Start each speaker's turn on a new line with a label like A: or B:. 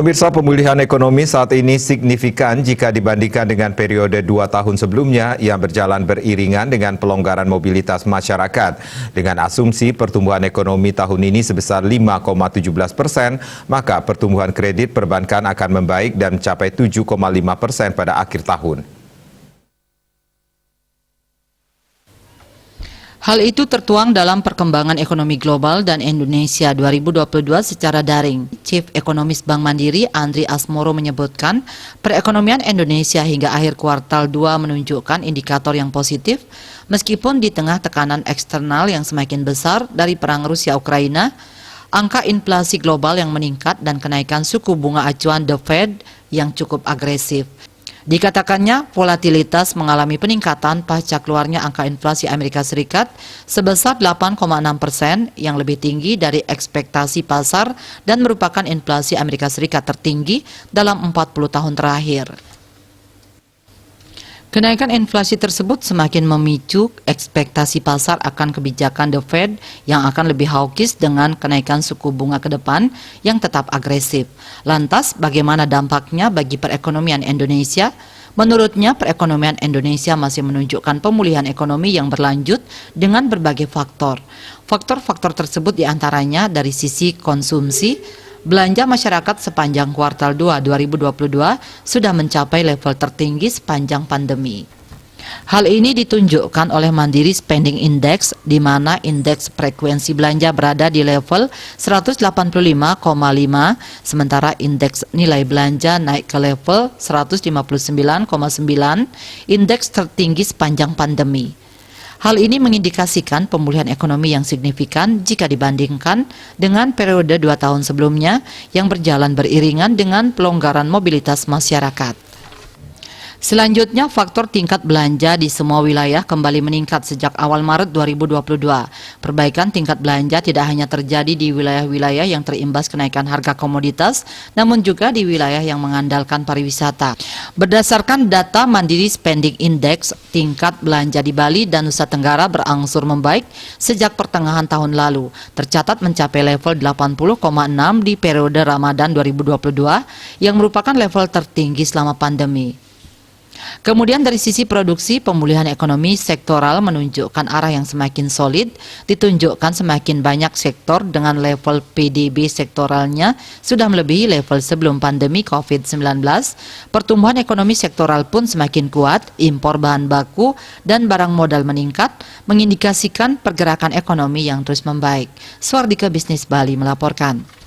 A: Pemirsa, pemulihan ekonomi saat ini signifikan jika dibandingkan dengan periode 2 tahun sebelumnya yang berjalan beriringan dengan pelonggaran mobilitas masyarakat. Dengan asumsi pertumbuhan ekonomi tahun ini sebesar 5,17%, maka pertumbuhan kredit perbankan akan membaik dan mencapai 7,5% pada akhir tahun.
B: Hal itu tertuang dalam perkembangan ekonomi global dan Indonesia 2022 secara daring. Chief Ekonomis Bank Mandiri Andri Asmoro menyebutkan, perekonomian Indonesia hingga akhir kuartal 2 menunjukkan indikator yang positif, meskipun di tengah tekanan eksternal yang semakin besar dari perang Rusia-Ukraina, angka inflasi global yang meningkat dan kenaikan suku bunga acuan The Fed yang cukup agresif. Dikatakannya, volatilitas mengalami peningkatan pasca keluarnya angka inflasi Amerika Serikat sebesar 8,6% yang lebih tinggi dari ekspektasi pasar dan merupakan inflasi Amerika Serikat tertinggi dalam 40 tahun terakhir. Kenaikan inflasi tersebut semakin memicu ekspektasi pasar akan kebijakan The Fed yang akan lebih hawkish dengan kenaikan suku bunga ke depan yang tetap agresif. Lantas, bagaimana dampaknya bagi perekonomian Indonesia? Menurutnya, perekonomian Indonesia masih menunjukkan pemulihan ekonomi yang berlanjut dengan berbagai faktor. Faktor-faktor tersebut diantaranya dari sisi konsumsi. Belanja masyarakat sepanjang kuartal 2 2022 sudah mencapai level tertinggi sepanjang pandemi. Hal ini ditunjukkan oleh Mandiri Spending Index, di mana indeks frekuensi belanja berada di level 185,5, sementara indeks nilai belanja naik ke level 159,9, indeks tertinggi sepanjang pandemi. Hal ini mengindikasikan pemulihan ekonomi yang signifikan jika dibandingkan dengan periode 2 tahun sebelumnya yang berjalan beriringan dengan pelonggaran mobilitas masyarakat. Selanjutnya, faktor tingkat belanja di semua wilayah kembali meningkat sejak awal Maret 2022. Perbaikan tingkat belanja tidak hanya terjadi di wilayah-wilayah yang terimbas kenaikan harga komoditas, namun juga di wilayah yang mengandalkan pariwisata. Berdasarkan data Mandiri Spending Index, tingkat belanja di Bali dan Nusa Tenggara berangsur membaik sejak pertengahan tahun lalu. Tercatat mencapai level 80,6 di periode Ramadan 2022 yang merupakan level tertinggi selama pandemi. Kemudian dari sisi produksi, pemulihan ekonomi sektoral menunjukkan arah yang semakin solid, ditunjukkan semakin banyak sektor dengan level PDB sektoralnya sudah melebihi level sebelum pandemi COVID-19. Pertumbuhan ekonomi sektoral pun semakin kuat, impor bahan baku dan barang modal meningkat, mengindikasikan pergerakan ekonomi yang terus membaik. Swardika Bisnis Bali melaporkan.